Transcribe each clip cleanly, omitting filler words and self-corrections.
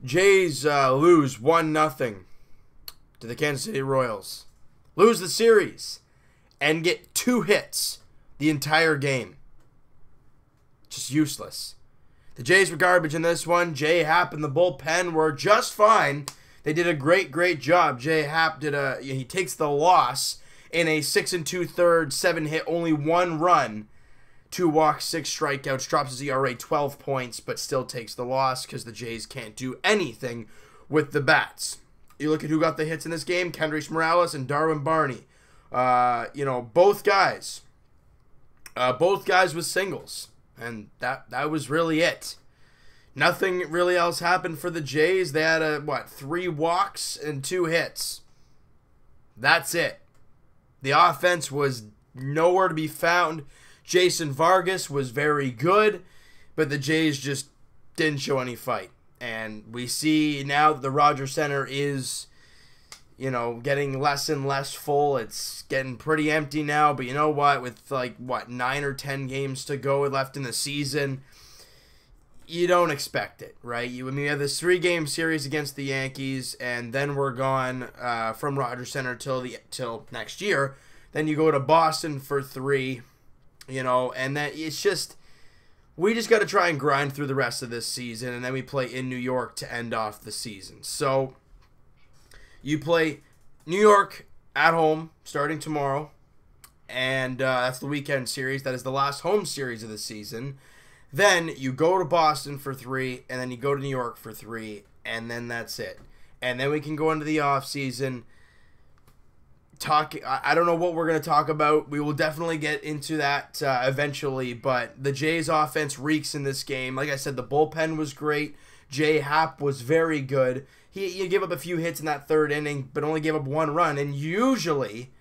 Jays lose 1-0 to the Kansas City Royals. Lose the series and get 2 hits the entire game. Just useless. The Jays were garbage in this one. Jay Happ and the bullpen were just fine. They did a great job. Jay Happ he takes the loss in a 6 2/3, 7-hit, only 1 run, 2 walks, 6 strikeouts, drops his ERA 12 points, but still takes the loss because the Jays can't do anything with the bats. You look at who got the hits in this game: Kendrys Morales and Darwin Barney. Both guys with singles, and that was really it. Nothing really else happened for the Jays. They had 3 walks and 2 hits. That's it. The offense was nowhere to be found. Jason Vargas was very good, but the Jays just didn't show any fight. And we see now that the Rogers Center is, getting less and less full. It's getting pretty empty now, but you know what? With 9 or 10 games to go left in the season, you don't expect it, right? We have this 3-game series against the Yankees, and then we're gone from Rogers Center till next year. Then you go to Boston for 3, and then it's just, we just got to try and grind through the rest of this season, and then we play in New York to end off the season. So you play New York at home starting tomorrow, and that's the weekend series. That is the last home series of the season. Then you go to Boston for 3, and then you go to New York for 3, and then that's it. And then we can go into the offseason. I don't know what we're going to talk about. We will definitely get into that eventually, but the Jays offense reeks in this game. Like I said, the bullpen was great. Jay Happ was very good. He gave up a few hits in that 3rd inning, but only gave up 1 run, and usually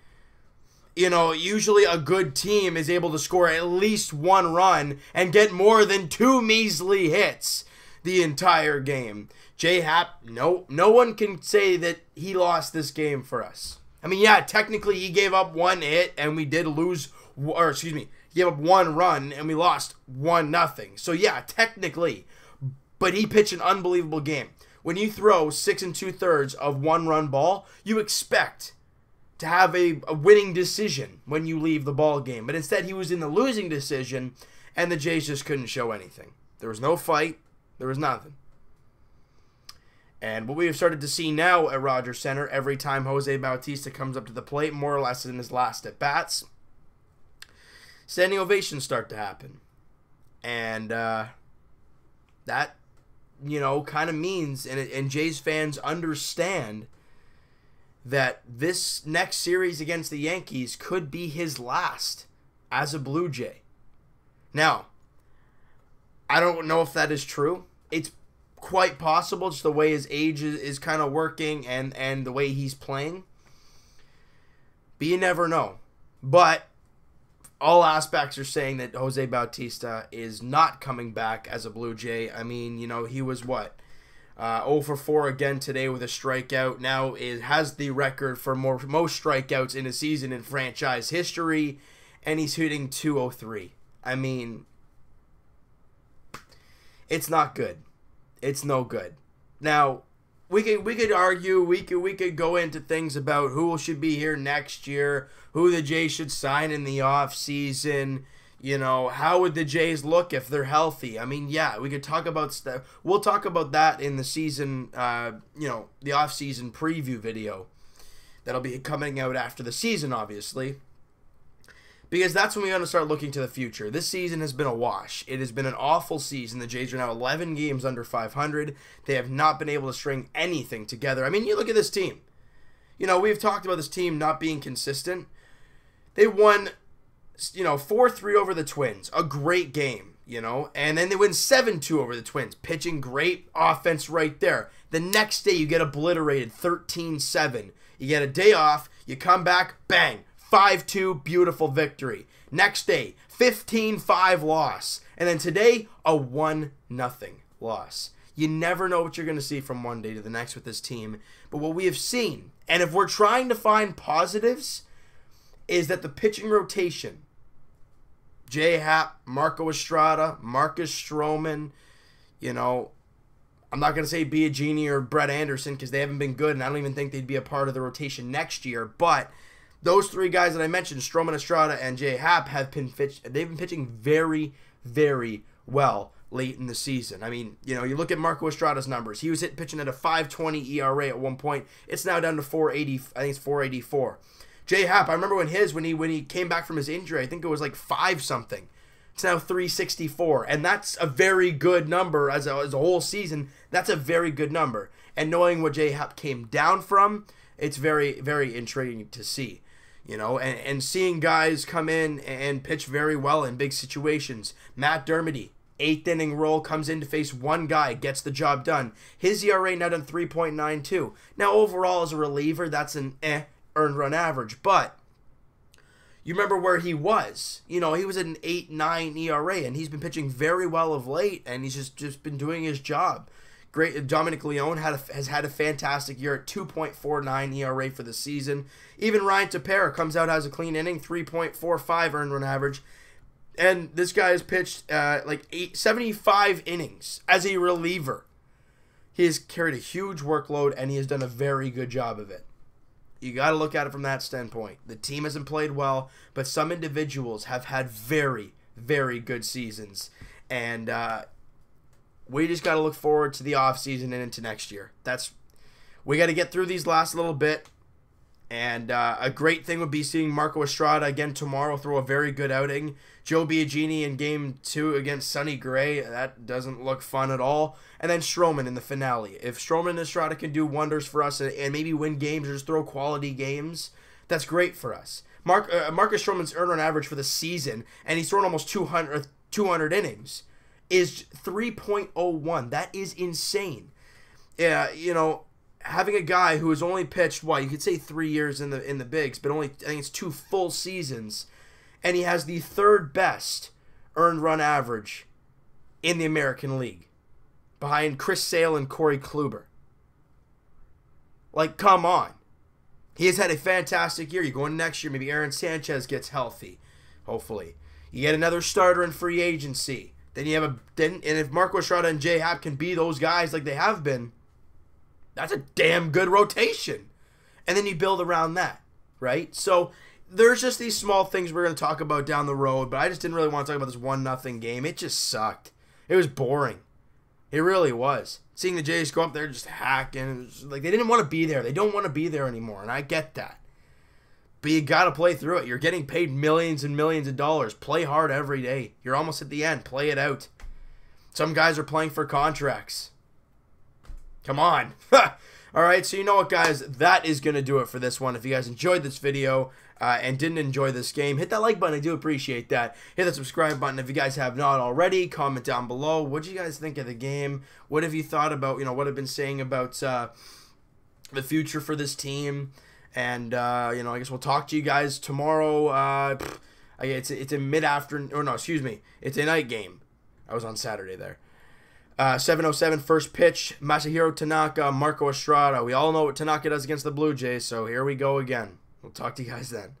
a good team is able to score at least 1 run and get more than 2 measly hits the entire game. Jay Happ, no one can say that he lost this game for us. I mean, yeah, technically he gave up 1 hit and we did lose, he gave up 1 run and we lost 1-0. So yeah, technically, but he pitched an unbelievable game. When you throw 6 2/3 of 1-run ball, you expect to have a winning decision when you leave the ball game. But instead, he was in the losing decision, and the Jays just couldn't show anything. There was no fight. There was nothing. And what we have started to see now at Rogers Center, every time Jose Bautista comes up to the plate, more or less in his last at-bats, standing ovations start to happen. And that, kind of means, and Jays fans understand that this next series against the Yankees could be his last as a Blue Jay. Now, I don't know if that is true. It's quite possible, just the way his age is kind of working and the way he's playing. But you never know. But all aspects are saying that Jose Bautista is not coming back as a Blue Jay. I mean, he was 0 for 4 again today with a strikeout. Now it has the record for most strikeouts in a season in franchise history, and he's hitting .203. I mean, it's not good. It's no good. Now we could argue. We could go into things about who should be here next year, who the Jays should sign in the off season. How would the Jays look if they're healthy? I mean, yeah, we could talk about stuff. We'll talk about that in the season, the off-season preview video that'll be coming out after the season, obviously, because that's when we're going to start looking to the future. This season has been a wash. It has been an awful season. The Jays are now 11 games under 500. They have not been able to string anything together. I mean, you look at this team. We've talked about this team not being consistent. They won 4-3 over the Twins. A great game, And then they win 7-2 over the Twins. Pitching great offense right there. The next day, you get obliterated 13-7. You get a day off. You come back, bang. 5-2, beautiful victory. Next day, 15-5 loss. And then today, a 1-0 loss. You never know what you're going to see from one day to the next with this team. But what we have seen, and if we're trying to find positives, is that the pitching rotation, Jay Happ, Marco Estrada, Marcus Stroman, I'm not going to say Biagini or Brett Anderson because they haven't been good, and I don't even think they'd be a part of the rotation next year. But those three guys that I mentioned, Stroman, Estrada, and J. Happ, they've been pitching very, very well late in the season. I mean, you look at Marco Estrada's numbers. He was pitching at a 5.20 ERA at one point. It's now down to 4.80. I think it's 4.84. J. Happ, I remember when he came back from his injury, I think it was like 5 something. It's now 364, and that's a very good number as a whole season. That's a very good number. And knowing what J. Happ came down from, it's very, very intriguing to see. And seeing guys come in and pitch very well in big situations. Matt Dermody, 8th inning role, comes in to face one guy, gets the job done. His ERA now done 3.92. Now overall as a reliever, that's an earned run average, but you remember where he was. He was at an 8.9 ERA, and he's been pitching very well of late, and he's just been doing his job. Great. Dominic Leone has had a fantastic year at 2.49 ERA for the season. Even Ryan Tepera comes out, has a clean inning, 3.45 earned run average. And this guy has pitched 75 innings as a reliever. He has carried a huge workload, and he has done a very good job of it. You got to look at it from that standpoint. The team hasn't played well, but some individuals have had very, very good seasons. And we just got to look forward to the offseason and into next year. We got to get through these last little bit. And a great thing would be seeing Marco Estrada again tomorrow throw a very good outing. Joe Biagini in Game 2 against Sonny Gray. That doesn't look fun at all. And then Stroman in the finale. If Stroman and Estrada can do wonders for us and maybe win games or just throw quality games, that's great for us. Marcus Stroman's earned run average for the season, and he's thrown almost 200 innings, is 3.01. That is insane. Yeah, having a guy who has only pitched, you could say 3 years in the bigs, but only, I think it's 2 full seasons, and he has the 3rd best earned run average in the American League, behind Chris Sale and Corey Kluber. Come on. He has had a fantastic year. You go into next year, maybe Aaron Sanchez gets healthy, hopefully. You get another starter in free agency. Then you have and if Marco Estrada and J. Happ can be those guys like they have been, that's a damn good rotation. And then you build around that, right? So there's just these small things we're going to talk about down the road, but I just didn't really want to talk about this 1-0 game. It just sucked. It was boring. It really was. Seeing the Jays go up there just hacking, they didn't want to be there. They don't want to be there anymore, and I get that. But you got to play through it. You're getting paid millions and millions of dollars. Play hard every day. You're almost at the end. Play it out. Some guys are playing for contracts. Come on. All right, so you know what, guys? That is going to do it for this one. If you guys enjoyed this video and didn't enjoy this game, hit that like button. I do appreciate that. Hit that subscribe button if you guys have not already. Comment down below. What did you guys think of the game? What have you thought about, what I've been saying about the future for this team? And, I guess we'll talk to you guys tomorrow. It's a mid-afternoon, or no, excuse me. It's a night game. I was on Saturday there. 7:07 first pitch. Masahiro Tanaka, Marco Estrada. We all know what Tanaka does against the Blue Jays, so here we go again. We'll talk to you guys then.